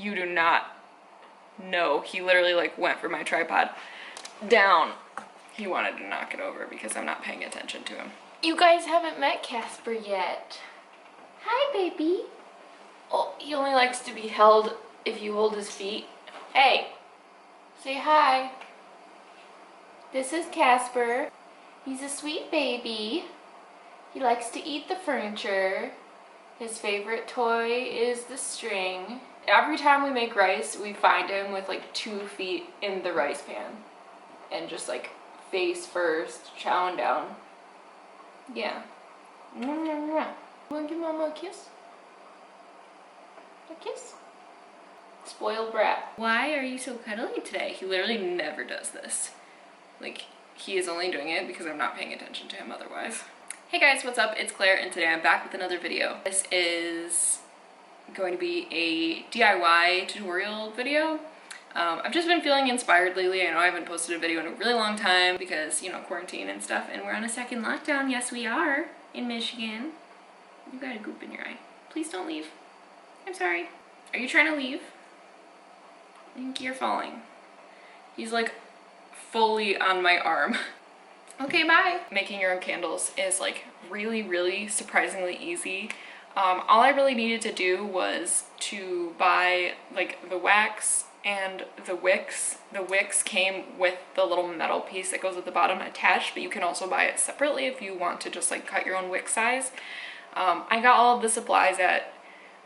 You do not know. He literally like went for my tripod down. He wanted to knock it over because I'm not paying attention to him. You guys haven't met Casper yet. Hi, baby. Oh, he only likes to be held if you hold his feet. Hey, say hi. This is Casper. He's a sweet baby. He likes to eat the furniture. His favorite toy is the string. Every time we make rice, we find him with like 2 feet in the rice pan and just like face first, chowing down. Yeah. You wanna give Mama a kiss? A kiss? Spoiled brat. Why are you so cuddly today? He literally never does this. Like, he is only doing it because I'm not paying attention to him otherwise. Hey guys, what's up? It's Claire, and today I'm back with another video. This is going to be a DIY tutorial video. I've just been feeling inspired lately. I know I haven't posted a video in a really long time because, you know, quarantine and stuff, and we're on a second lockdown. Yes, we are in Michigan. You got a goop in your eye. Please don't leave. I'm sorry. Are you trying to leave? I think you're falling. He's like fully on my arm. Okay, bye. Making your own candles is like really surprisingly easy. All I really needed to do was to buy like the wax and the wicks. The wicks came with the little metal piece that goes at the bottom attached, but you can also buy it separately if you want to just like cut your own wick size. I got all of the supplies at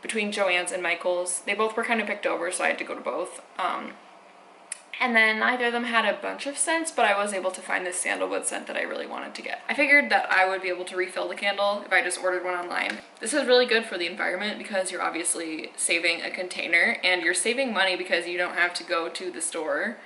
between Joann's and Michael's. They both were kind of picked over, so I had to go to both. And then neither of them had a bunch of scents, but I was able to find this sandalwood scent that I really wanted to get. I figured that I would be able to refill the candle if I just ordered one online. This is really good for the environment because you're obviously saving a container, and you're saving money because you don't have to go to the store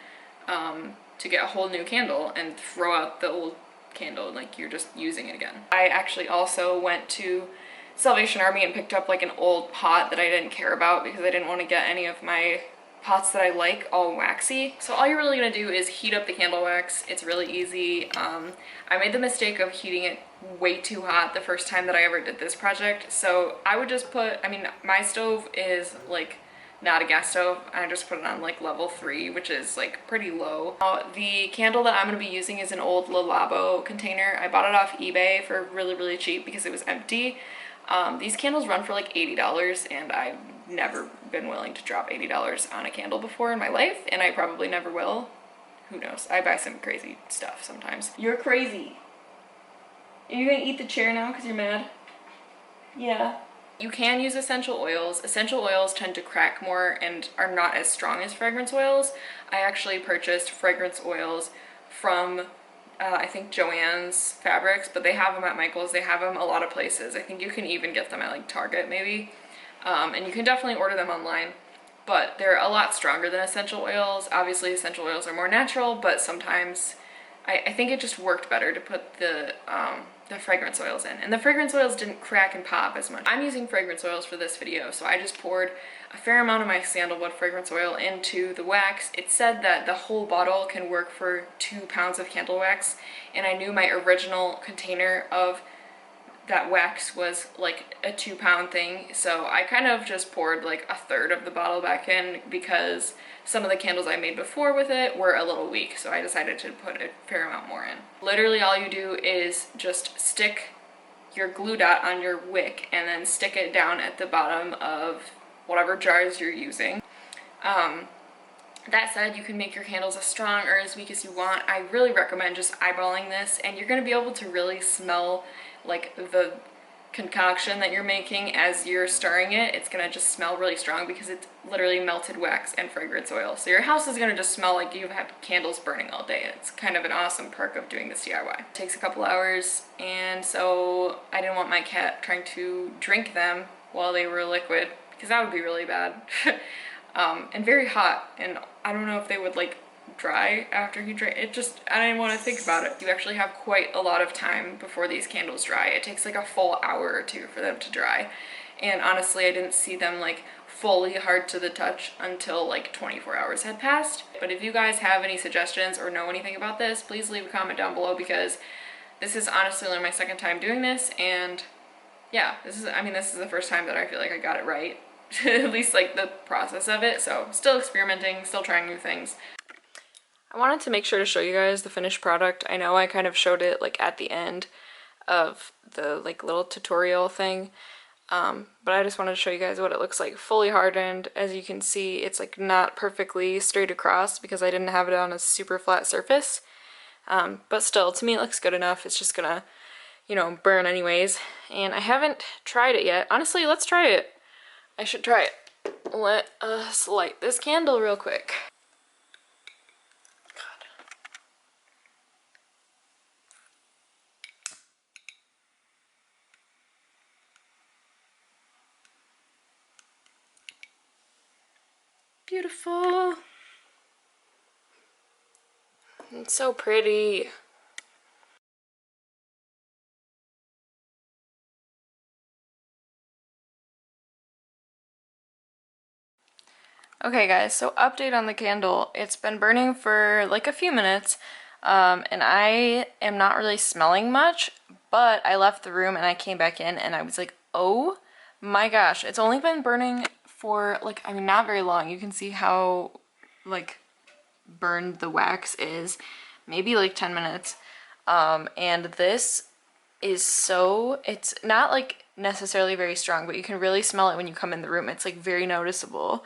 to get a whole new candle and throw out the old candle, like you're just using it again. I actually also went to Salvation Army and picked up like an old pot that I didn't care about because I didn't want to get any of my pots that I like all waxy. So all you're really gonna do is heat up the candle wax. It's really easy. I made the mistake of heating it way too hot the first time that I ever did this project. So I would just put, I mean, my stove is like not a gas stove. I just put it on like level 3, which is like pretty low. The candle that I'm gonna be using is an old Le Labo container. I bought it off eBay for really cheap because it was empty. These candles run for like $80, and I've never been willing to drop $80 on a candle before in my life, and I probably never will. Who knows? I buy some crazy stuff sometimes. You're crazy. Are you gonna eat the chair now because you're mad? Yeah. You can use essential oils. Essential oils tend to crack more and are not as strong as fragrance oils. I actually purchased fragrance oils from I think Joann's Fabrics, but they have them at Michael's. They have them a lot of places. I think you can even get them at like Target maybe. And you can definitely order them online, but they're a lot stronger than essential oils. Obviously essential oils are more natural, but sometimes I think it just worked better to put the fragrance oils in. And the fragrance oils didn't crack and pop as much. I'm using fragrance oils for this video, so I just poured a fair amount of my sandalwood fragrance oil into the wax. It said that the whole bottle can work for 2 pounds of candle wax, and I knew my original container of that wax was like a 2-pound thing, so I kind of just poured like 1/3 of the bottle back in because some of the candles I made before with it were a little weak, so I decided to put a fair amount more in. Literally all you do is just stick your glue dot on your wick and then stick it down at the bottom of whatever jars you're using. That said, you can make your candles as strong or as weak as you want. I really recommend just eyeballing this, and you're going to be able to really smell like the concoction that you're making as you're stirring it. It's going to just smell really strong because it's literally melted wax and fragrance oil. So your house is going to just smell like you've had candles burning all day. It's kind of an awesome perk of doing this DIY. It takes a couple hours, and so I didn't want my cat trying to drink them while they were liquid because that would be really bad. And very hot, and I don't know if they would like dry after he drank it. Just, I didn't want to think about it. You actually have quite a lot of time before these candles dry. It takes like a full hour or 2 for them to dry, and honestly I didn't see them like fully hard to the touch until like 24 hours had passed. But if you guys have any suggestions or know anything about this, please leave a comment down below, because this is honestly only my second time doing this, and yeah, this is the first time that I feel like I got it right. at least like the process of it. So still experimenting, still trying new things. I wanted to make sure to show you guys the finished product. I know I kind of showed it like at the end of the like little tutorial thing, but I just wanted to show you guys what it looks like fully hardened. As you can see, it's like not perfectly straight across because I didn't have it on a super flat surface, but still, to me it looks good enough. It's just gonna, you know, burn anyways, and I haven't tried it yet. Honestly, let's try it. I should try it. Let us light this candle real quick. Beautiful. It's so pretty. Okay guys, so update on the candle. It's been burning for like a few minutes, and I am not really smelling much, but I left the room and I came back in and I was like, oh my gosh, it's only been burning for like, I mean, not very long. You can see how like burned the wax is, maybe like 10 minutes. And this is so, it's not like necessarily very strong, but you can really smell it when you come in the room. It's like very noticeable.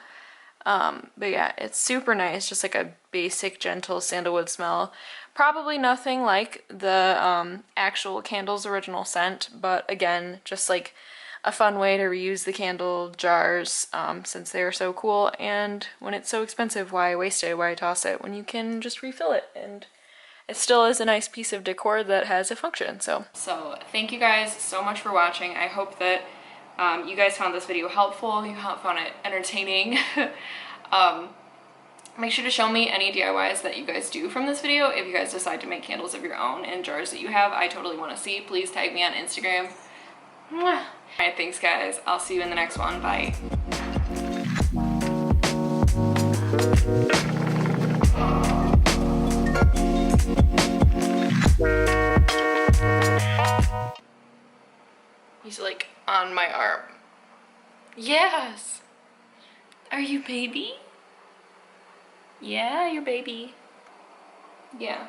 But yeah, it's super nice, just like a basic gentle sandalwood smell. Probably nothing like the actual candle's original scent, but again, just like a fun way to reuse the candle jars, since they are so cool, and when it's so expensive, why waste it, why toss it when you can just refill it, and it still is a nice piece of decor that has a function. So thank you guys so much for watching. I hope that you guys found this video helpful, you found it entertaining. Make sure to show me any DIYs that you guys do from this video. If you guys decide to make candles of your own in jars that you have, I totally want to see. Please tag me on Instagram. Mwah. Alright, thanks guys. I'll see you in the next one. Bye. He's like on my arm. Yes. Are you baby? Yeah, you're baby. Yeah.